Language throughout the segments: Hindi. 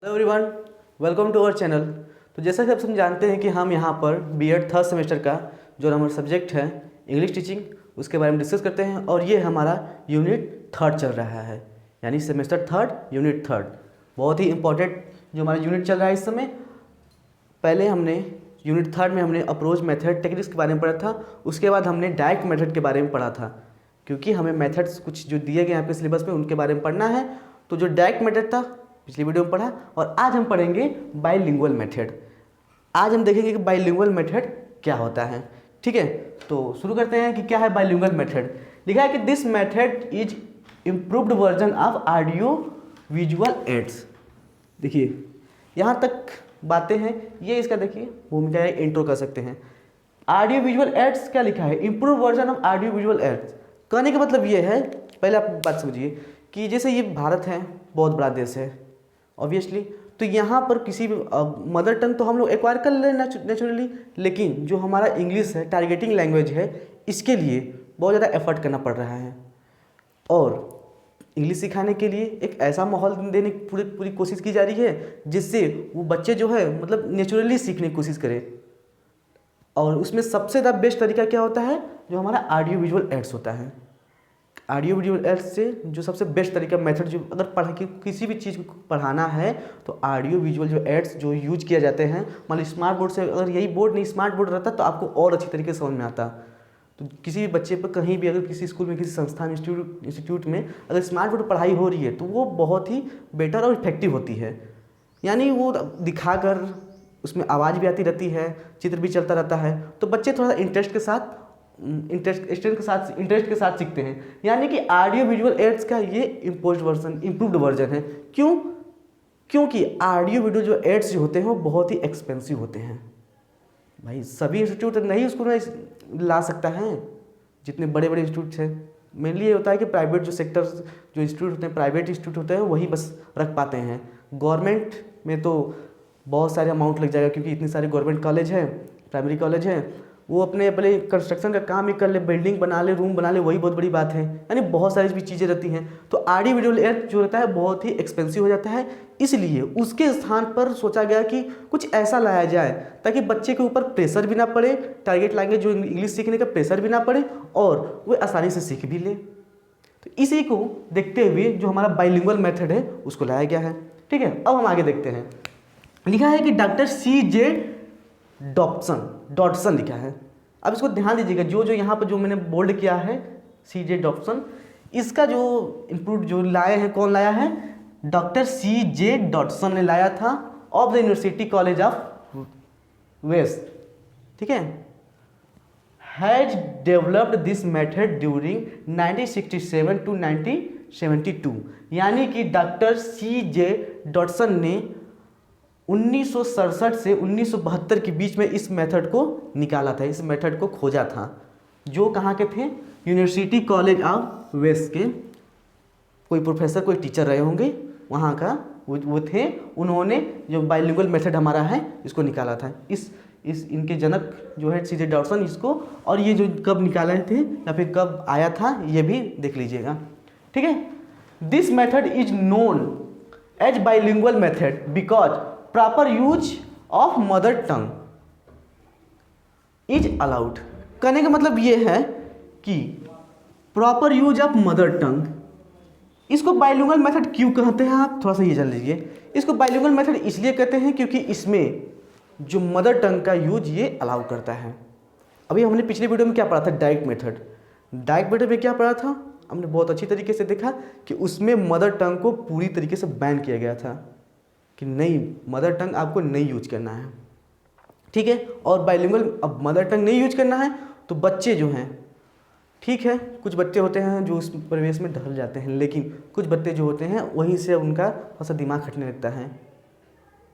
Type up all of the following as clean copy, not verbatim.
Hello everyone, welcome to our channel. तो जैसा कि आप सब जानते हैं कि हम यहाँ पर बीएड थर्ड सेमेस्टर का जो हमारा सब्जेक्ट है इंग्लिश टीचिंग, उसके बारे में डिस्कस करते हैं। और ये हमारा यूनिट थर्ड चल रहा है, यानी सेमेस्टर थर्ड यूनिट थर्ड। बहुत ही इंपॉर्टेंट जो हमारा यूनिट चल रहा है इस समय। पहले हमने यूनिट थर्ड में हमने अप्रोच मेथड टेक्निक्स के बारे में पढ़ा था, उसके बाद हमने डायरेक्ट मेथड के बारे में पढ़ा था, क्योंकि हमें मेथड्स कुछ जो दिए गए आपके सिलेबस में उनके बारे में पढ़ना है। तो जो डायरेक्ट मेथड था पिछली वीडियो में पढ़ा, और आज हम पढ़ेंगे बाइलिंगुअल मेथड। आज हम देखेंगे कि बाइलिंगुअल मेथड क्या होता है। ठीक है, तो शुरू करते हैं कि क्या है बाइलिंगुअल मेथड। लिखा है कि this method is improved version of audio visual ads. देखिए यहाँ तक बातें हैं, ये इसका देखिए भूमिका है, इंट्रो कर सकते हैं। ऑडियो विजुअल एड्स क्या लिखा है, improve version of audio visual ads. कहने का मतलब ये है, पहले आप बात समझिए कि जैसे ये भारत है, बहुत बड़ा देश है ऑब्वियसली, तो यहाँ पर किसी भी मदर टंग तो हम लोग एक्वायर कर लें नेचुरली, लेकिन जो हमारा इंग्लिश है, टारगेटिंग लैंग्वेज है, इसके लिए बहुत ज़्यादा एफर्ट करना पड़ रहा है। और इंग्लिश सिखाने के लिए एक ऐसा माहौल देने की पूरी कोशिश की जा रही है जिससे वो बच्चे जो है मतलब नेचुरली सीखने की कोशिश करें। और उसमें सबसे ज़्यादा बेस्ट तरीका क्या होता है, जो हमारा ऑडियो विजुअल एड्स होता है। ऑडियो विजुअल एड्स से जो सबसे बेस्ट तरीका मेथड, जो अगर किसी भी चीज़ को पढ़ाना है तो ऑडियो विजुअल जो एड्स जो यूज किया जाते हैं, मान लो स्मार्ट बोर्ड से, अगर यही बोर्ड नहीं स्मार्ट बोर्ड रहता तो आपको और अच्छी तरीके से समझ में आता। तो किसी भी बच्चे पर कहीं भी अगर किसी स्कूल में, किसी संस्थान इंस्टीट्यूट में अगर स्मार्ट बोर्ड पढ़ाई हो रही है तो वो बहुत ही बेटर और इफेक्टिव होती है। यानी वो दिखाकर उसमें आवाज़ भी आती रहती है, चित्र भी चलता रहता है, तो बच्चे थोड़ा इंटरेस्ट के साथ सीखते हैं। यानी कि ऑडियो विजुअल एड्स का ये इम्प्रूव्ड वर्जन है। क्यों? क्योंकि ऑडियो वीडियो जो एड्स जो होते हैं वो बहुत ही एक्सपेंसिव होते हैं। भाई सभी इंस्टीट्यूट नहीं उसको ला सकता है, जितने बड़े बड़े इंस्टीट्यूट हैं। मेनली ये होता है कि प्राइवेट जो सेक्टर्स जो इंस्टीट्यूट होते हैं, प्राइवेट इंस्टीट्यूट होते हैं, वही बस रख पाते हैं। गवर्नमेंट में तो बहुत सारे अमाउंट लग जाएगा, क्योंकि इतने सारे गवर्नमेंट कॉलेज हैं, प्राइमरी कॉलेज हैं, वो अपने पहले कंस्ट्रक्शन का काम ही कर ले, बिल्डिंग बना ले, रूम बना ले, वही बहुत बड़ी बात है। यानी बहुत सारी भी चीज़ें रहती हैं। तो ऑडियो विजुअल एड जो रहता है बहुत ही एक्सपेंसिव हो जाता है, इसलिए उसके स्थान पर सोचा गया कि कुछ ऐसा लाया जाए ताकि बच्चे के ऊपर प्रेशर भी ना पड़े, टारगेट लैंग्वेज जो इंग्लिश सीखने का प्रेशर भी ना पड़े, और वो आसानी से सीख भी ले। तो इसी को देखते हुए जो हमारा बाइलिंगुअल मेथड है उसको लाया गया है। ठीक है, अब हम आगे देखते हैं। लिखा है कि डॉक्टर C.J. डॉटसन लिखा है। अब इसको ध्यान दीजिएगा, जो यहाँ पर जो मैंने बोल्ड किया है C.J. डॉटसन, इसका जो इम्प्रूव जो लाए हैं, कौन लाया है, डॉक्टर C.J. डॉटसन ने लाया था, of the university college of west. ठीक है, has developed this method during 1967 to 1972। यानी कि डॉक्टर C.J. डॉटसन ने 1967 से 1972 के बीच में इस मेथड को निकाला था, इस मेथड को खोजा था। जो कहाँ के थे, यूनिवर्सिटी कॉलेज ऑफ वेस्ट के कोई प्रोफेसर, कोई टीचर रहे होंगे वहाँ का, वो थे। उन्होंने जो बाइलिंगुअल मेथड हमारा है इसको निकाला था। इस इनके जनक जो है C.J. डॉटसन इसको, और ये जो कब निकाले थे या फिर कब आया था ये भी देख लीजिएगा। ठीक है, this method is known as bilingual method because proper use of mother tongue is allowed. कहने का मतलब ये है कि proper use of mother tongue, इसको बाइलिंगुअल मेथड क्यों कहते हैं, आप थोड़ा सा ये जान लीजिए। इसको बाइलिंगुअल मेथड इसलिए कहते हैं क्योंकि इसमें जो मदर टंग का यूज ये अलाउ करता है। अभी हमने पिछले वीडियो में क्या पढ़ा था, डायरेक्ट मेथड। डायरेक्ट मेथड में क्या पढ़ा था, हमने बहुत अच्छी तरीके से देखा कि उसमें मदर टंग को पूरी तरीके से बैन किया गया था कि नहीं, मदर टंग आपको नहीं यूज करना है। ठीक है, और बाइलिंगुअल अब मदर टंग नहीं यूज करना है तो बच्चे जो हैं, ठीक है, कुछ बच्चे होते हैं जो उस परिवेश में ढल जाते हैं, लेकिन कुछ बच्चे जो होते हैं वहीं से उनका थोड़ा सा दिमाग हटने लगता है।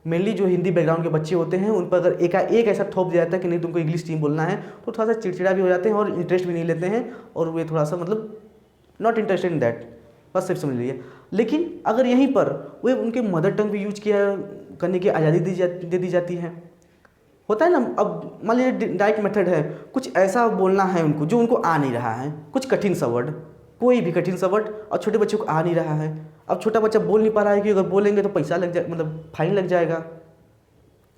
मेनली जो हिंदी बैकग्राउंड के बच्चे होते हैं उन पर अगर एक ऐसा थोप दिया जाता है कि नहीं तुमको इंग्लिश टीम बोलना है, तो थोड़ा सा चिड़चिड़ा भी हो जाते हैं और इंटरेस्ट भी नहीं लेते हैं, और वे थोड़ा सा मतलब नॉट इंटरेस्टेड इन दैट, बस सिर्फ समझ लीजिए। लेकिन अगर यहीं पर वे उनके मदर टंग भी यूज किया करने की आज़ादी दे दी जाती है, होता है ना। अब मान लीजिए डायरेक्ट मेथड है, कुछ ऐसा बोलना है उनको जो उनको आ नहीं रहा है, कुछ कठिन सा वर्ड, कोई भी कठिन सा वर्ड, और छोटे बच्चों को आ नहीं रहा है। अब छोटा बच्चा बोल नहीं पा रहा है कि अगर बोलेंगे तो पैसा लग जाए, मतलब फाइन लग जाएगा,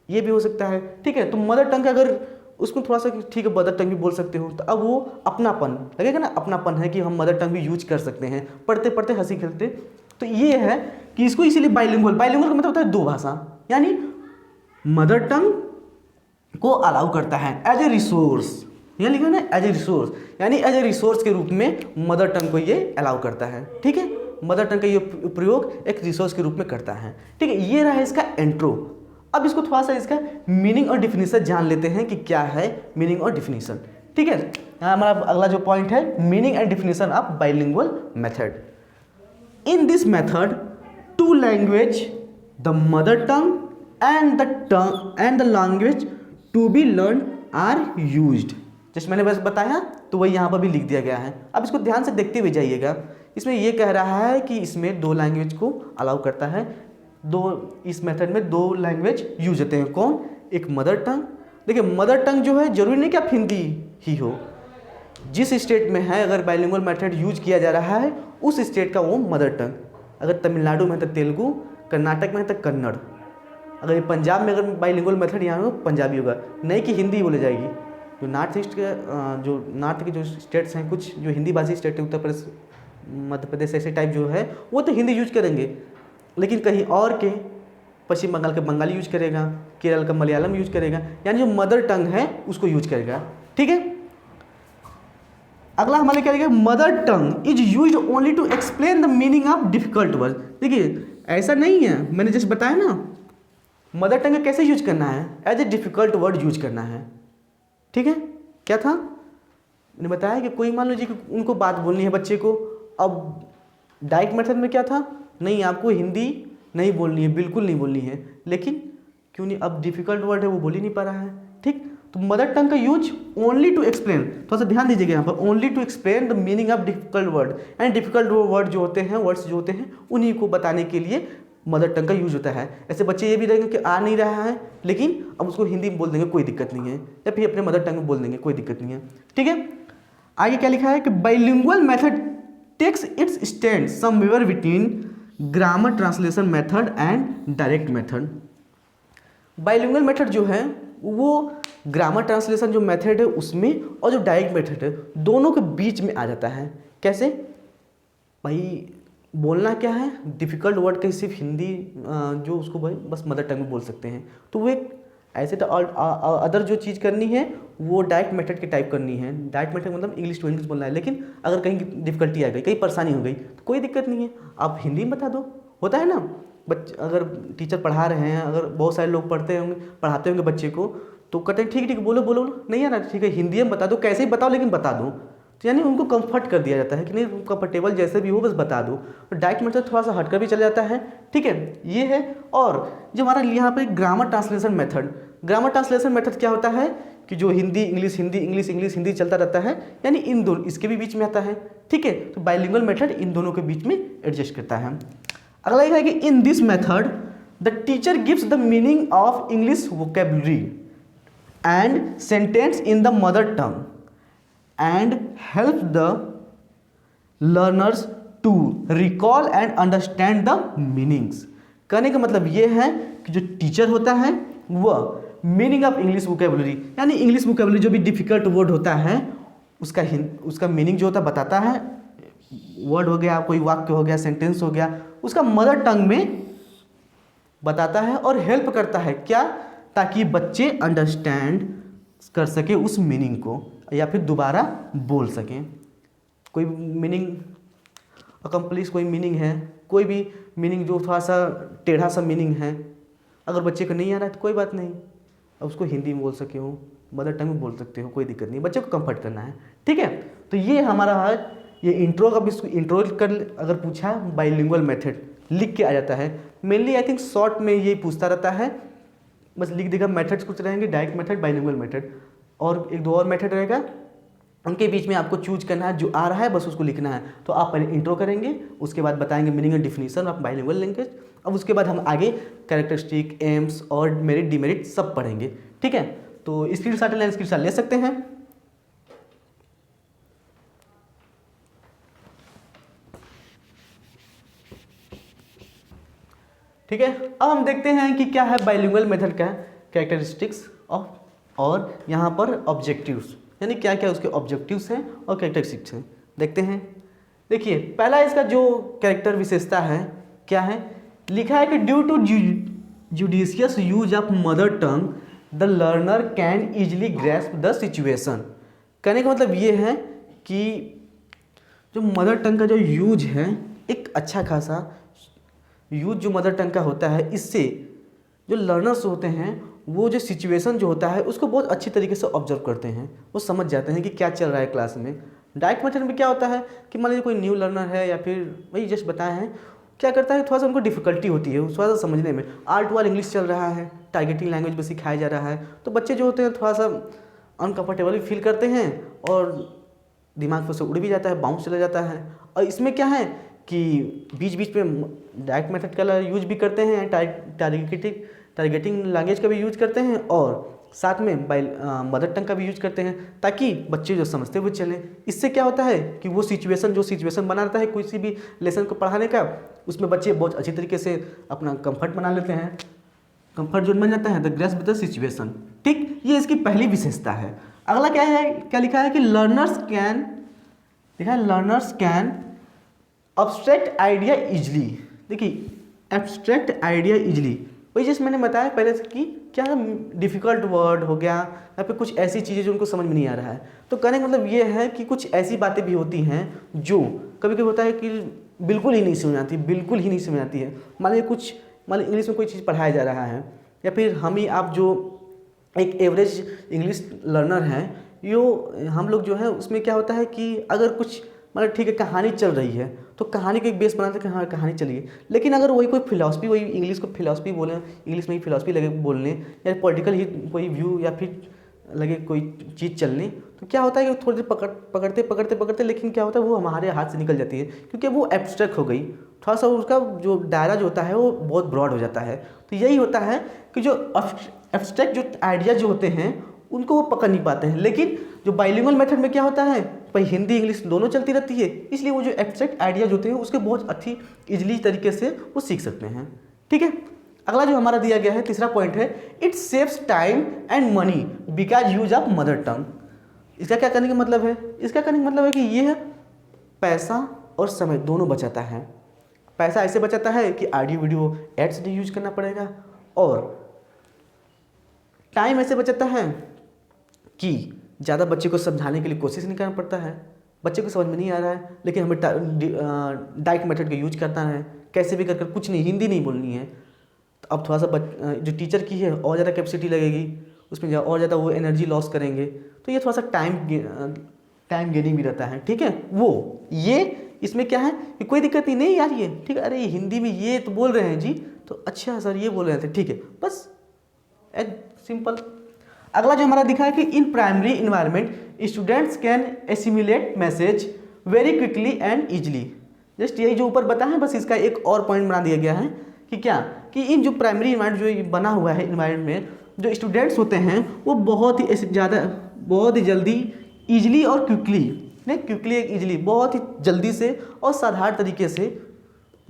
ये भी हो सकता है। ठीक है, तो मदर टंग अगर उसको थोड़ा सा ठीक है मदर टंग भी बोल सकते हो, तो अब वो अपनापन लगेगा ना, अपनापन है कि हम मदर टंग भी यूज कर सकते हैं पढ़ते पढ़ते हंसी खेलते। तो ये है कि इसको इसीलिए बाइलिंगुअल, बाइलिंगुअल का मतलब होता है दो भाषा, यानी मदर टंग को अलाउ करता है एज ए रिसोर्स, यहाँ लिखा है ना एज ए रिसोर्स, यानी एज ए रिसोर्स के रूप में मदर टंग को ये अलाउ करता है। ठीक है, मदर टंग का ये प्रयोग एक रिसोर्स के रूप में करता है। ठीक है, ये रहा इसका इंट्रो। अब इसको थोड़ा सा इसका मीनिंग और डिफिनीशन जान लेते हैं कि क्या है मीनिंग और डिफिनीशन। ठीक है, यहाँ हमारा अगला जो पॉइंट है meaning and definition of bilingual method. In this method two language the mother tongue and the language to be learn are used. जैसे मैंने बस बताया तो वही यहाँ पर भी लिख दिया गया है। अब इसको ध्यान से देखते हुए जाइएगा, इसमें ये कह रहा है कि इसमें दो लैंग्वेज को अलाउ करता है, इस मेथड में दो लैंग्वेज यूज होते हैं। कौन? एक मदर टंग। देखिए मदर टंग जो है जरूरी नहीं कि आप हिंदी ही हो, जिस स्टेट में है अगर बाइलिंगुअल मेथड यूज किया जा रहा है उस स्टेट का वो मदर टंग। अगर तमिलनाडु में है तो तेलुगु, कर्नाटक में है तो कन्नड़, अगर ये पंजाब में अगर बाइलिंगुअल मेथड यहाँ हो पंजाबी होगा, नहीं कि हिंदी बोली जाएगी। जो नॉर्थ ईस्ट के जो नॉर्थ के जो स्टेट्स हैं, कुछ जो हिंदी भाषी स्टेट है, उत्तर प्रदेश, मध्य प्रदेश, ऐसे टाइप जो है वो तो हिंदी यूज करेंगे, लेकिन कहीं और के पश्चिम बंगाल का बंगाली यूज करेगा, केरल का मलयालम यूज करेगा, यानी जो मदर टंग है उसको यूज करेगा। ठीक है, अगला हमारे क्या लिखा है, mother tongue is use only to explain the meaning of difficult word. देखिए ऐसा नहीं है, मैंने जैसे बताया ना मदर टंग कैसे यूज करना है, as a difficult word use करना है। ठीक है, क्या था मैंने बताया कि कोई मान लीजिए कि उनको बात बोलनी है बच्चे को, अब डायरेक्ट मेथड में क्या था, नहीं आपको हिंदी नहीं बोलनी है, बिल्कुल नहीं बोलनी है, लेकिन क्यों नहीं, अब डिफिकल्ट वर्ड है वो बोल ही नहीं पा रहा है। ठीक, तो मदर टंग का यूज ओनली टू एक्सप्लेन, थोड़ा सा ध्यान दीजिएगा यहाँ पर, only to explain the meaning of difficult word, and difficult word जो होते हैं, वर्ड्स जो होते हैं उन्हीं को बताने के लिए मदर टंग का यूज होता है। ऐसे बच्चे ये भी रहेंगे कि आ नहीं रहा है, लेकिन अब उसको हिंदी में बोल देंगे कोई दिक्कत नहीं है, या फिर अपने मदर टंग में बोल देंगे कोई दिक्कत नहीं है। ठीक है, आगे क्या लिखा है कि bilingual method takes its stand somewhere between grammar translation method and direct method. Bilingual method जो है वो ग्रामर ट्रांसलेशन जो मेथड है उसमें, और जो डायरेक्ट मेथड है दोनों के बीच में आ जाता है। कैसे भाई, बोलना क्या है, डिफ़िकल्ट वर्ड का सिर्फ हिंदी जो उसको भाई बस मदर टंग में बोल सकते हैं, तो वो एक ऐसे तो अदर जो चीज़ करनी है वो डायरेक्ट मेथड की टाइप करनी है। डायरेक्ट मेथड मतलब इंग्लिश टू इंग्लिश बोलना है, लेकिन अगर कहीं डिफिकल्टी आ गई, कहीं परेशानी हो गई तो कोई दिक्कत नहीं है, आप हिंदी में बता दो। होता है ना, अगर टीचर पढ़ा रहे हैं, अगर बहुत सारे लोग पढ़ाते होंगे बच्चे को, तो कहते हैं ठीक बोलो बोलो, नहीं है ना, ठीक है हिंदी में बता दो, कैसे ही बताओ लेकिन बता दो, तो यानी उनको कंफर्ट कर दिया जाता है कि नहीं कंफर्टेबल जैसे भी हो बस बता दो। तो डायरेक्ट मेथड थोड़ा सा हटकर भी चला जाता है। ठीक है, ये है। और जो हमारा यहाँ पे grammar translation method, grammar translation method क्या होता है कि जो Hindi English Hindi English English Hindi चलता रहता है, यानी इन दोनों इसके भी बीच में आता है। ठीक है, तो बाइलिंगुअल मेथड इन दोनों के बीच में एडजस्ट करता है। अगला ये है कि in this method the teacher gives the meaning of English vocabulary and sentence in the mother tongue and help the learners to recall and understand the meanings। कहने का मतलब ये है कि जो टीचर होता है वह मीनिंग ऑफ इंग्लिश वोकेबलरी, यानी इंग्लिश वोकेबलरी जो भी डिफिकल्ट वर्ड होता है उसका मीनिंग जो होता है बताता है। वर्ड हो गया, कोई वाक्य हो गया, सेंटेंस हो गया, उसका मदर टंग में बताता है और हेल्प करता है क्या, ताकि बच्चे अंडरस्टैंड कर सके उस मीनिंग को या फिर दोबारा बोल सकें। कोई मीनिंग अकम्प्लिश, कोई मीनिंग है, कोई भी मीनिंग जो थोड़ा सा टेढ़ा सा मीनिंग है, अगर बच्चे को नहीं आ रहा है तो कोई बात नहीं, अब उसको हिंदी में बोल सके हो, मदर टंग में बोल सकते हो, कोई दिक्कत नहीं, बच्चे को कंफर्ट करना है। ठीक है, तो ये हमारा है ये इंट्रो का, इंट्रो कर अगर पूछा बाइलिंगुअल मेथड लिख के आ जाता है। मेनली आई थिंक शॉर्ट में ये पूछता रहता है, बस लिख देगा। मेथड्स कुछ रहेंगे, डायरेक्ट मेथड, बाइलिंगुअल मेथड, और एक दो और मेथड रहेगा, उनके बीच में आपको चूज करना है, जो आ रहा है बस उसको लिखना है। तो आप पहले इंट्रो करेंगे, उसके बाद बताएंगे meaning and definition of bilingual language, अब उसके बाद हम आगे कैरेक्टरिस्टिक, एम्स और मेरिट डिमेरिट सब पढ़ेंगे। ठीक है, तो स्क्रीनशॉट लें, स्क्रीनशॉट ले सकते हैं। ठीक है, अब हम देखते हैं कि क्या है बाइलिंगुअल मेथड का कैरेक्टरिस्टिक्स और यहाँ पर ऑब्जेक्टिव्स, यानी क्या क्या उसके ऑब्जेक्टिव्स हैं और कैरेक्टरिस्टिक्स हैं। देखते हैं। देखिए, पहला इसका जो कैरेक्टर विशेषता है क्या है, लिखा है कि due to judicious use of mother tongue the learner can easily grasp the situation. कहने का मतलब ये है कि जो मदर टंग का जो यूज है, एक अच्छा खासा यूज जो मदर टंग का होता है, इससे जो लर्नर्स होते हैं वो जो सिचुएशन जो होता है उसको बहुत अच्छी तरीके से ऑब्जर्व करते हैं, वो समझ जाते हैं कि क्या चल रहा है क्लास में। डायरेक्ट मेथड में क्या होता है कि मान लीजिए कोई न्यू लर्नर है या फिर वही जस्ट बताए हैं, क्या करता है थोड़ा सा उनको डिफिकल्टी होती है थोड़ा सा समझने में। R2R इंग्लिश चल रहा है, टारगेटिंग लैंग्वेज में सिखाया जा रहा है, तो बच्चे जो होते हैं थोड़ा सा अनकम्फर्टेबल भी फील करते हैं और दिमाग पर से उड़ भी जाता है, बाउंस चला जाता है। और इसमें क्या है कि बीच बीच में डायरेक्ट मेथड का यूज भी करते हैं, टारगेटिंग लैंग्वेज का भी यूज करते हैं और साथ में मदर टंग का भी यूज करते हैं, ताकि बच्चे जो समझते हुए चलें। इससे क्या होता है कि वो सिचुएशन बना रहता है किसी भी लेसन को पढ़ाने का, उसमें बच्चे बहुत अच्छी तरीके से अपना कंफर्ट बना लेते हैं, कंफर्ट जोन बन जाता है, द ग्रैस्प द सिचुएशन। ठीक, ये इसकी पहली विशेषता है। अगला क्या है, क्या लिखा है कि learners can abstract idea easily. देखिए, एब्स्ट्रैक्ट आइडिया इजली, वही जैसे मैंने बताया पहले कि क्या डिफ़िकल्ट वर्ड हो गया या फिर कुछ ऐसी चीज़ें जो उनको समझ में नहीं आ रहा है। तो कहने का मतलब ये है कि कुछ ऐसी बातें भी होती हैं जो कभी कभी होता है कि बिल्कुल ही नहीं समझ आती, बिल्कुल ही नहीं समझ आती है। मान लीजिए इंग्लिश में कोई चीज़ पढ़ाया जा रहा है, या फिर आप जो एक एवरेज इंग्लिश लर्नर हैं, हम लोग जो है उसमें क्या होता है कि अगर कुछ मतलब ठीक है कहानी चल रही है तो कहानी को एक बेस बनाते हैं कि हाँ कहानी चलिए, लेकिन अगर वही कोई फिलॉसफी, वही इंग्लिश को फिलॉसफी बोलें, इंग्लिश में ही फिलॉसफी लगे बोलने या पॉलिटिकल ही कोई व्यू या फिर लगे कोई चीज़ चलने, तो क्या होता है कि थोड़ी देर पकड़ते लेकिन क्या होता है वो हमारे हाथ से निकल जाती है, क्योंकि वो एब्स्ट्रैक्ट हो गई, थोड़ा सा उसका जो दायरा जो होता है वो बहुत ब्रॉड हो जाता है। तो यही होता है कि जो एब्स्ट्रैक्ट जो आइडिया जो होते हैं उनको वो पकड़ नहीं पाते हैं। लेकिन जो बाइलिंगुअल मेथड में क्या होता है, भाई हिंदी इंग्लिश दोनों चलती रहती है, इसलिए वो जो एब्स्ट्रैक्ट आइडियाज होते हैं उसके बहुत अच्छी इजली तरीके से वो सीख सकते हैं। ठीक है, अगला जो हमारा दिया गया है तीसरा पॉइंट है, it saves time and money because use of mother टंग। इसका क्या करने का मतलब है, इसका करने का मतलब है कि ये पैसा और समय दोनों बचाता है। पैसा ऐसे बचाता है कि ऑडियो वीडियो एड्स नहीं यूज करना पड़ेगा, और टाइम ऐसे बचाता है कि ज़्यादा बच्चे को समझाने के लिए कोशिश नहीं करना पड़ता है। बच्चे को समझ में नहीं आ रहा है लेकिन हमें डायरेक्ट मेथड का यूज करना है, कैसे भी कर कुछ नहीं, हिंदी नहीं बोलनी है, तो अब थोड़ा सा जो टीचर की है और ज़्यादा कैपेसिटी लगेगी, उसमें और ज़्यादा वो एनर्जी लॉस करेंगे, तो ये थोड़ा सा टाइम गेनिंग भी रहता है। ठीक है, वो ये इसमें क्या है कि कोई दिक्कत नहीं यार, ये ठीक है, अरे हिंदी में ये तो बोल रहे हैं जी, तो अच्छा सर ये बोल रहे थे, ठीक है, बस सिंपल। अगला जो हमारा दिखा है कि in primary environment students can assimilate message very quickly and easily. Just यही जो ऊपर बताया है, बस इसका एक और पॉइंट बना दिया गया है कि क्या कि इन जो प्राइमरी इन्वायरमेंट जो बना हुआ है इन्वायरमेंट में जो स्टूडेंट्स होते हैं वो बहुत ही जल्दी ईजिली और क्विकली ईजिली बहुत ही जल्दी से और साधारण तरीके से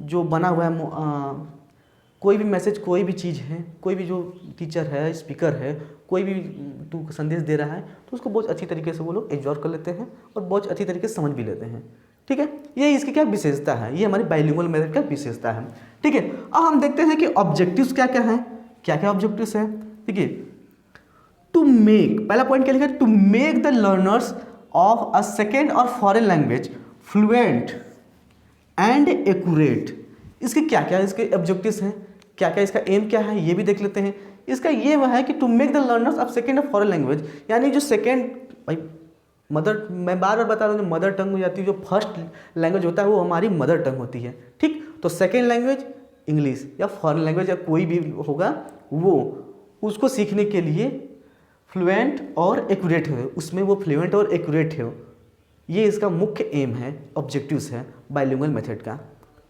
जो बना हुआ है कोई भी मैसेज, कोई भी चीज़ है, कोई भी जो टीचर है, स्पीकर है, कोई भी तू संदेश दे रहा है, तो उसको बहुत अच्छी तरीके से वो लोग एब्जॉर्व कर लेते हैं और बहुत अच्छी तरीके से समझ भी लेते हैं। ठीक है, ये इसकी क्या विशेषता है, ये हमारी बाइलिंगुअल मेथड का विशेषता है। ठीक है, अब हम देखते हैं कि ऑब्जेक्टिव्स क्या क्या हैं, क्या क्या ऑब्जेक्टिव्स हैं। ठीक है, टू मेक, पहला पॉइंट क्या लिखा है, to make the learners of a second और foreign language fluent and accurate. इसके क्या क्या इसके ऑब्जेक्टिव्स हैं, क्या क्या इसका एम क्या है, ये भी देख लेते हैं। इसका ये वह है कि to make the learners of second of foreign language, यानी जो सेकेंड, भाई मैं बार बार बता रहा हूँ, जो मदर टंग हो जाती है, जो फर्स्ट लैंग्वेज होता है वो हमारी मदर टंग होती है। ठीक, तो सेकेंड लैंग्वेज इंग्लिश या फॉरेन लैंग्वेज या कोई भी होगा, वो उसको सीखने के लिए फ्लुएंट और एक्यूरेट हो, उसमें वो फ्लुएंट और एक्यूरेट हो, ये इसका मुख्य एम है, ऑब्जेक्टिव्स है बाइलिंगुअल मेथड का।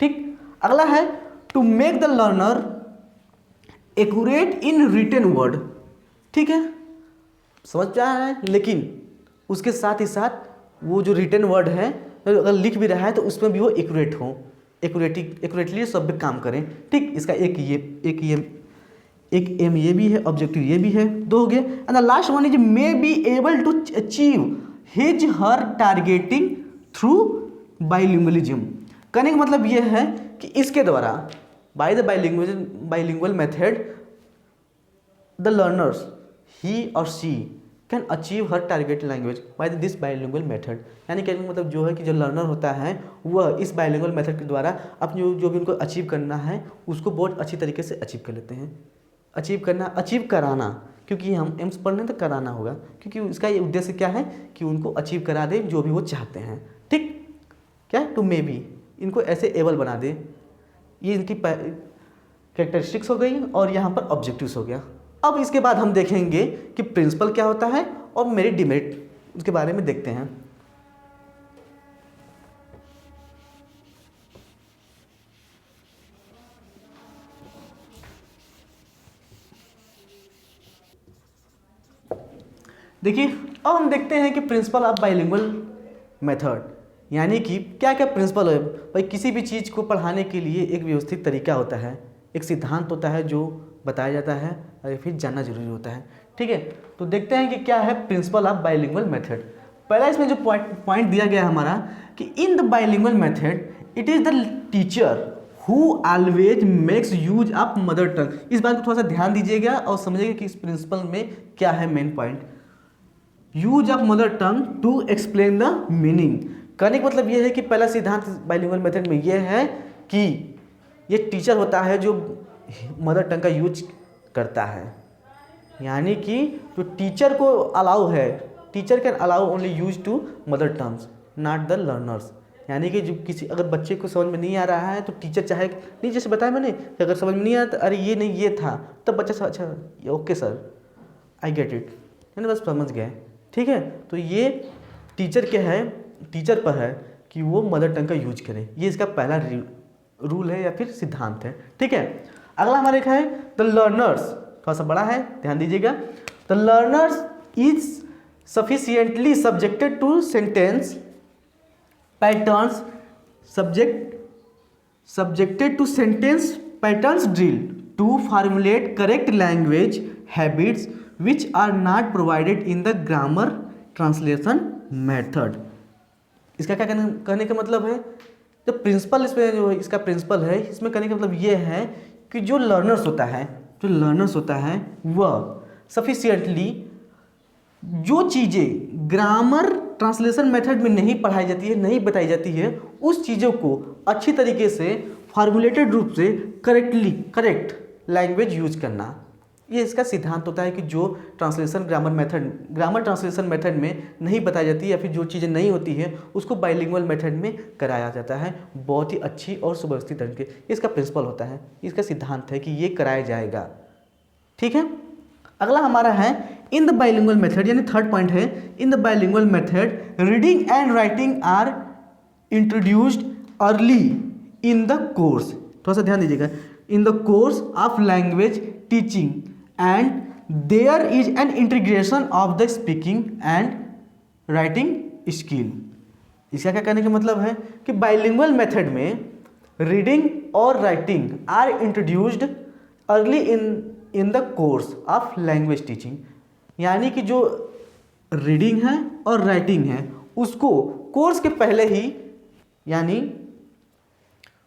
ठीक, अगला है to make the learner accurate in written word. ठीक है, समझ में आ रहा है, लेकिन उसके साथ ही साथ वो जो रिटन वर्ड है अगर लिख भी रहा है तो उसमें भी वो एक्यूरेट हो। एक्यूरेटली सब पे काम करें। ठीक, इसका एक एम ये भी है, ऑब्जेक्टिव ये भी है, दो हो गए। And the last one is may be able to achieve his her targeting through bilingualism. कहने का मतलब ये है कि इसके द्वारा by the bilingual method the learners he और she can achieve her target language by this bilingual method. यानी कहने का मतलब जो है कि जो लर्नर होता है वह इस बाइलिंगुअल मेथड के द्वारा अपने जो भी उनको अचीव करना है उसको बहुत अच्छी तरीके से अचीव कर लेते हैं। अचीव कराना, क्योंकि हम एम्स पढ़ रहे हैं तो कराना होगा, क्योंकि इसका ये उद्देश्य क्या है कि उनको अचीव करा दे जो भी वो चाहते हैं। ठीक, क्या टू मे बी, इनको ऐसे एबल बना दे। ये इनकी कैरेक्टरिस्टिक्स हो गई और यहाँ पर ऑब्जेक्टिव्स हो गया। अब इसके बाद हम देखेंगे कि प्रिंसिपल क्या होता है और मेरिट डिमेरिट, उसके बारे में देखते हैं। देखिए, अब हम देखते हैं कि प्रिंसिपल ऑफ बाइलिंगुअल मेथड, यानी कि क्या क्या प्रिंसिपल है। भाई किसी भी चीज़ को पढ़ाने के लिए एक व्यवस्थित तरीका होता है, एक सिद्धांत होता है जो बताया जाता है और फिर जानना जरूरी होता है। ठीक है, तो देखते हैं कि क्या है प्रिंसिपल ऑफ बाइलिंगुअल मेथड। पहला इसमें जो पॉइंट दिया गया है हमारा कि इन the bilingual method it is the teacher who always makes use of mother टंग। इस बात को थोड़ा सा ध्यान दीजिएगा और समझिएगा कि इस प्रिंसिपल में क्या है main point. Use of mother tongue to explain the meaning. कहने का मतलब यह है कि पहला सिद्धांत बाइलिंगुअल मेथड में यह है कि ये टीचर होता है जो मदर टंग का यूज करता है, यानी कि जो टीचर को अलाउ है, teacher can allow only use to mother tongues not the learners. यानी कि जो किसी अगर बच्चे को समझ में नहीं आ रहा है तो टीचर चाहे नहीं, जैसे बताया मैंने कि अगर समझ में नहीं आया तो अरे ये नहीं ये था, तब बच्चा अच्छा okay sir I get it, यानी बस समझ गए। ठीक है, तो ये टीचर पर है कि वो मदर टंग का यूज करे। ये इसका पहला रूल है या फिर सिद्धांत है। ठीक है, अगला हमारे है द लर्नर्स, थोड़ा सा बड़ा है, ध्यान दीजिएगा। The learners is sufficiently subjected to sentence patterns subjected to sentence patterns drill to formulate correct language habits which are not provided in the grammar translation method। इसका क्या कहने का मतलब है, जो प्रिंसिपल इसमें जो इसका प्रिंसिपल है इसमें कहने का मतलब ये है कि जो लर्नर्स होता है वह सफिशिएंटली जो चीज़ें ग्रामर ट्रांसलेशन मेथड में नहीं पढ़ाई जाती है, नहीं बताई जाती है, उस चीज़ों को अच्छी तरीके से फार्मूलेटेड रूप से करेक्ट लैंग्वेज यूज करना। ये इसका सिद्धांत होता है कि जो ग्रामर ट्रांसलेशन मेथड में नहीं बताई जाती है या फिर जो चीज़ें नहीं होती है उसको बाइलिंगुअल मेथड में कराया जाता है बहुत ही अच्छी और सुव्यवस्थित तरीके। इसका प्रिंसिपल होता है, इसका सिद्धांत है कि ये कराया जाएगा। ठीक है, अगला हमारा है इन द बाइलिंगुअल मेथड, यानी थर्ड पॉइंट है in the bilingual method reading and writing are introduced early in the course. थोड़ा सा ध्यान दीजिएगा, in the course of language teaching and there is an integration of the speaking and writing skill. इसका क्या कहने का मतलब है कि बाइलिंगुअल मेथड में रीडिंग और writing are introduced early in the course of language teaching, यानी कि जो रीडिंग है और राइटिंग है उसको कोर्स के पहले ही यानी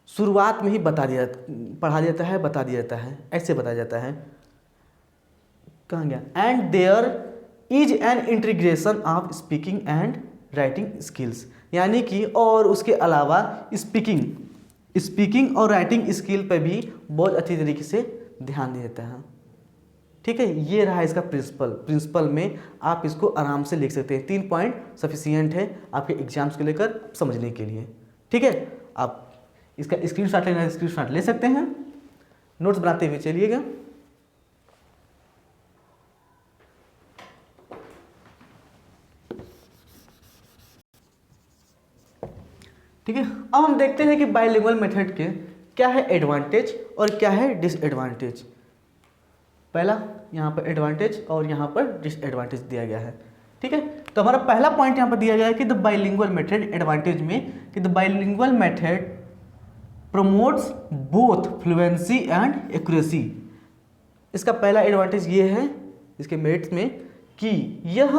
शुरुआत में ही बता दिया जाता है, ऐसे बताया जाता है। कहाँ गया, and there is an integration of speaking and writing skills, यानी कि और उसके अलावा स्पीकिंग और राइटिंग स्किल पर भी बहुत अच्छी तरीके से ध्यान दिया जाता है। ठीक है, ये रहा इसका प्रिंसिपल में आप इसको आराम से लिख सकते हैं। 3 पॉइंट सफिशिएंट है आपके एग्जाम्स को लेकर समझने के लिए। ठीक है, आप इसका स्क्रीनशॉट लेना है, स्क्रीनशॉट ले सकते हैं, नोट्स बनाते हुए चलिएगा। ठीक है, अब हम देखते हैं कि बाइलिंगुअल मेथड के क्या है एडवांटेज और क्या है डिसएडवांटेज। पहला यहाँ पर एडवांटेज और यहाँ पर डिसएडवांटेज दिया गया है। ठीक है, तो हमारा पहला पॉइंट यहाँ पर दिया गया है कि द बाइलिंगुअल मेथड एडवांटेज में कि the bilingual method promotes both fluency and accuracy. इसका पहला एडवांटेज ये है इसके मेरिट्स में कि यह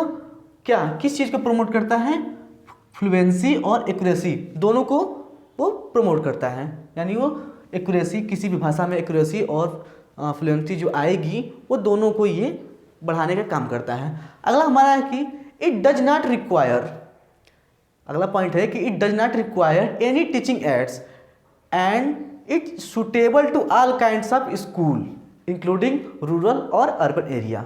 क्या किस चीज़ को प्रमोट करता है, फ्लुएंसी और एक्यूरेसी दोनों को वो प्रमोट करता है। यानी वो एक्यूरेसी, किसी भी भाषा में एक्यूरेसी और फ्लुएंसी जो आएगी वो दोनों को ये बढ़ाने का काम करता है। अगला हमारा है कि इट डज नॉट रिक्वायर, अगला पॉइंट है कि it does not require any teaching aids and it suitable to all kinds of school including rural और अर्बन एरिया।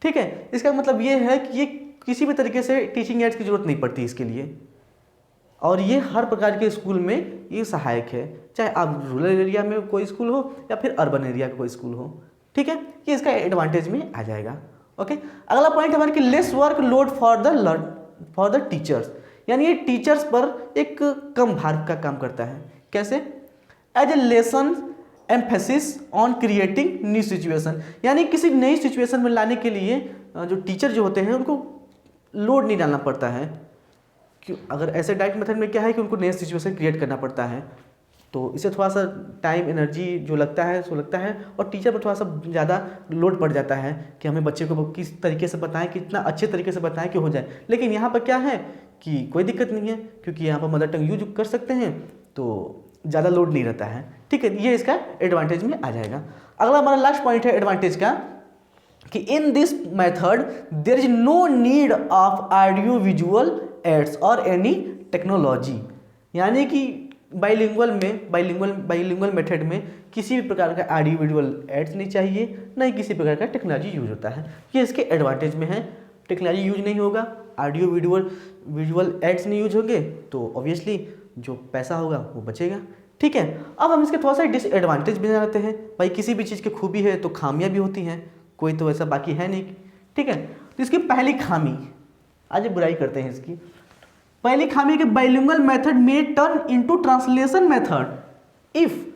ठीक है, इसका मतलब ये है कि ये किसी भी तरीके से टीचिंग एड्स की जरूरत नहीं पड़ती इसके लिए, और ये हर प्रकार के स्कूल में ये सहायक है, चाहे आप रूरल एरिया में कोई स्कूल हो या फिर अर्बन एरिया का कोई स्कूल हो। ठीक है, ये इसका एडवांटेज में आ जाएगा। ओके, अगला पॉइंट हमारे कि lace work load for the teachers, यानी ये टीचर्स पर एक कम भार का काम करता है। कैसे? As a lesson emphasis on creating new situation, यानी किसी नई सिचुएशन में लाने के लिए जो टीचर जो होते हैं उनको लोड नहीं डालना पड़ता है। क्यों? अगर ऐसे डायरेक्ट मेथड में क्या है कि उनको नई सिचुएशन क्रिएट करना पड़ता है, तो इससे थोड़ा सा टाइम एनर्जी जो लगता है सो लगता है, और टीचर पर थोड़ा सा ज़्यादा लोड पड़ जाता है कि हमें बच्चे को किस तरीके से बताएं, कितना अच्छे तरीके से बताएं कि हो जाए। लेकिन यहाँ पर क्या है कि कोई दिक्कत नहीं है, क्योंकि यहाँ पर मदर टंग यूज कर सकते हैं तो ज़्यादा लोड नहीं रहता है। ठीक है, ये इसका एडवांटेज में आ जाएगा। अगला हमारा लास्ट पॉइंट है एडवांटेज का कि in this method there is no need of audio visual aids और एनी टेक्नोलॉजी, यानी कि बाइलिंगुअल मेथड में किसी भी प्रकार का ऑडियो विजुअल एड्स नहीं चाहिए, न ही किसी प्रकार का टेक्नोलॉजी यूज होता है। ये इसके एडवांटेज में है। टेक्नोलॉजी यूज नहीं होगा, ऑडियो विजुअल एड्स नहीं यूज होंगे, तो ऑब्वियसली जो पैसा होगा वो बचेगा। ठीक है, अब हम इसके थोड़ा सा डिसएडवांटेज भी जाते हैं। भाई किसी भी चीज़ की खूबी है तो खामियां भी होती हैं, कोई तो ऐसा बाकी है नहीं। ठीक है, तो इसकी पहली खामी, आज बुराई करते हैं इसकी। पहली खामी कि बाइलिंगुअल मेथड में turn into translation method if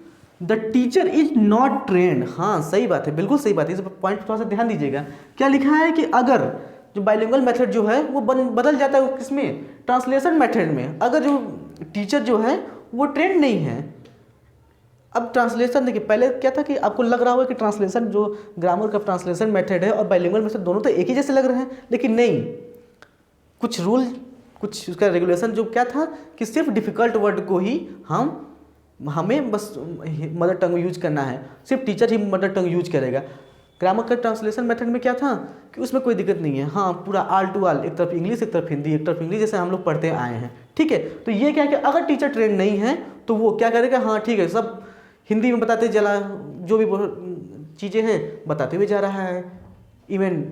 the teacher is not trend. हाँ सही बात है, बिल्कुल सही बात है, इस पॉइंट पर थोड़ा सा ध्यान दीजिएगा। क्या लिखा है कि अगर जो बाइलिंगुअल मेथड जो है वो बदल जाता है किसमें, ट्रांसलेशन मेथड में, अगर जो टीचर जो है वो ट्रेंड नहीं है। अब ट्रांसलेशन देखिए, पहले क्या था कि आपको लग रहा होगा कि ट्रांसलेशन जो ग्रामर का ट्रांसलेशन मेथड है और बाइलिंगुअल मेथड दोनों तो एक ही जैसे लग रहे हैं, लेकिन नहीं, कुछ रूल, कुछ उसका रेगुलेशन जो क्या था कि सिर्फ डिफ़िकल्ट वर्ड को ही हमें बस मदर टंग यूज करना है, सिर्फ टीचर ही मदर टंग यूज करेगा। ग्रामर का ट्रांसलेशन मेथड में क्या था कि उसमें कोई दिक्कत नहीं है, हाँ पूरा आल टू आल, एक तरफ इंग्लिश एक तरफ हिंदी, एक तरफ इंग्लिश, जैसे हम लोग पढ़ते आए हैं। ठीक है, तो ये क्या है कि अगर टीचर ट्रेंड नहीं है तो वो क्या करेगा, हाँ ठीक है सब हिंदी में बताते चला, जो भी चीज़ें हैं बताते हुए जा रहा है, इवन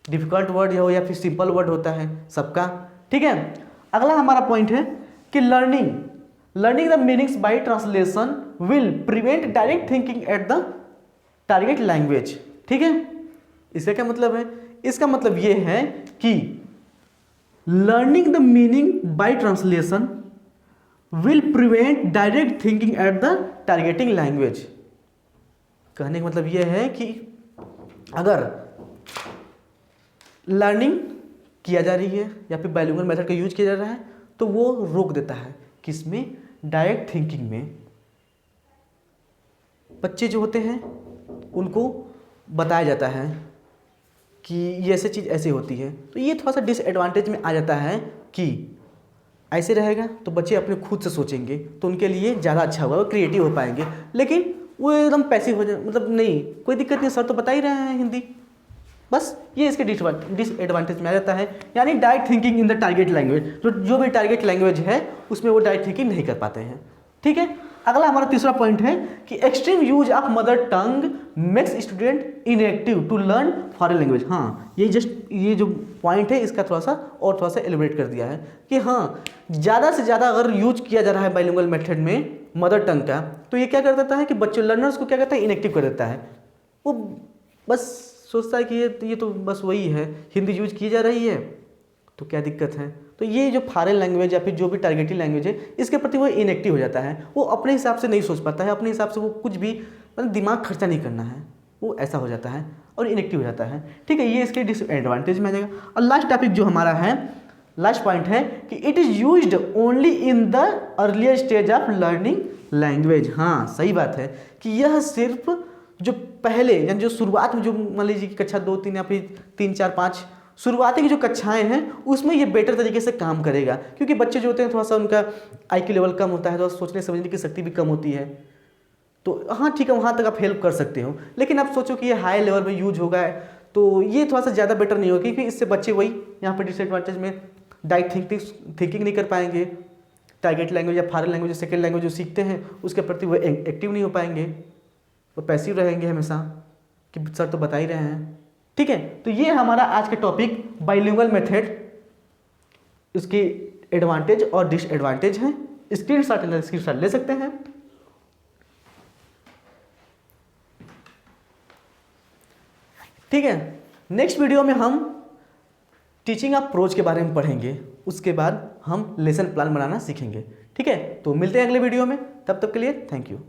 डिफ़िकल्ट वर्ड हो या फिर सिंपल वर्ड होता है सबका। ठीक है, अगला हमारा पॉइंट है कि learning the meanings by translation will prevent direct thinking at the target language. ठीक है, इसका क्या मतलब है? इसका मतलब ये है कि learning the meaning bye translation will prevent direct thinking at the targeting language. कहने का मतलब ये है कि अगर लर्निंग किया जा रही है या फिर बाइलिंगुअल मेथड का यूज किया जा रहा है तो वो रोक देता है किसमें, डायरेक्ट थिंकिंग में। बच्चे जो होते हैं उनको बताया जाता है कि ये ऐसी चीज़ ऐसी होती है, तो ये थोड़ा सा डिसएडवांटेज में आ जाता है कि ऐसे रहेगा तो बच्चे अपने खुद से सोचेंगे तो उनके लिए ज़्यादा अच्छा होगा, वो क्रिएटिव हो पाएंगे। लेकिन वो एकदम पैसिव हो जाए, मतलब नहीं कोई दिक्कत नहीं, सर तो बता ही रहे हैं हिंदी, बस ये इसके डिसएडवांटेज में आ जाता है। यानी direct thinking in the target language, जो भी टारगेट लैंग्वेज है उसमें वो डायरेक्ट थिंकिंग नहीं कर पाते हैं। ठीक है, अगला हमारा तीसरा पॉइंट है कि extreme use of mother tongue makes student inactive to learn foreign language. हाँ ये जो पॉइंट है इसका थोड़ा सा एलिब्रेट कर दिया है कि हाँ ज़्यादा से ज़्यादा अगर यूज किया जा रहा है बाइलिंगुअल मेथड में मदर टंग का, तो ये क्या कर देता है कि बच्चे लर्नर्स को क्या करता है, इनएक्टिव कर देता है। वो बस सोचता है कि ये तो बस वही है, हिंदी यूज की जा रही है तो क्या दिक्कत है। तो ये जो फॉरेन लैंग्वेज या फिर जो भी टारगेटेड लैंग्वेज है इसके प्रति वो इनएक्टिव हो जाता है, वो अपने हिसाब से नहीं सोच पाता है, अपने हिसाब से वो कुछ भी मतलब दिमाग खर्चा नहीं करना है, वो ऐसा हो जाता है और इनएक्टिव हो जाता है। ठीक है, ये इसके डिसएडवांटेज में आ जाएगा। और लास्ट टॉपिक जो हमारा है, लास्ट पॉइंट है कि it is used only in the earlier stage of learning language. हाँ सही बात है कि यह सिर्फ जो पहले यानी जो शुरुआत में जो मान लीजिए कि कक्षा 2, 3 या फिर 3, 4, 5 शुरुआती की जो कक्षाएं हैं उसमें ये बेटर तरीके से काम करेगा, क्योंकि बच्चे जो होते हैं थोड़ा सा उनका IQ लेवल कम होता है, थोड़ा सोचने समझने की शक्ति भी कम होती है। तो हाँ ठीक है, वहाँ तक आप हेल्प कर सकते हो, लेकिन आप सोचो कि ये हाई लेवल में यूज होगा तो ये थोड़ा सा ज़्यादा बेटर नहीं होगा, क्योंकि इससे बच्चे वही यहाँ पर डिसएडवांटेज में डायरेक्ट थिंकिंग नहीं कर पाएंगे। टारगेट लैंग्वेज या फॉरेन लैंग्वेज सेकेंड लैंग्वेज जो सीखते हैं उसके प्रति वो एक्टिव नहीं हो पाएंगे, वो पैसिव रहेंगे हमेशा कि सर तो बता ही रहे हैं। ठीक है, तो ये हमारा आज का टॉपिक बाइलिंगुअल मेथड, उसकी एडवांटेज और डिसएडवांटेज हैं। स्क्रीनशॉट ले सकते हैं। ठीक है, नेक्स्ट वीडियो में हम टीचिंग अप्रोच के बारे में पढ़ेंगे, उसके बाद हम लेसन प्लान बनाना सीखेंगे। ठीक है, तो मिलते हैं अगले वीडियो में, तब तक के लिए थैंक यू।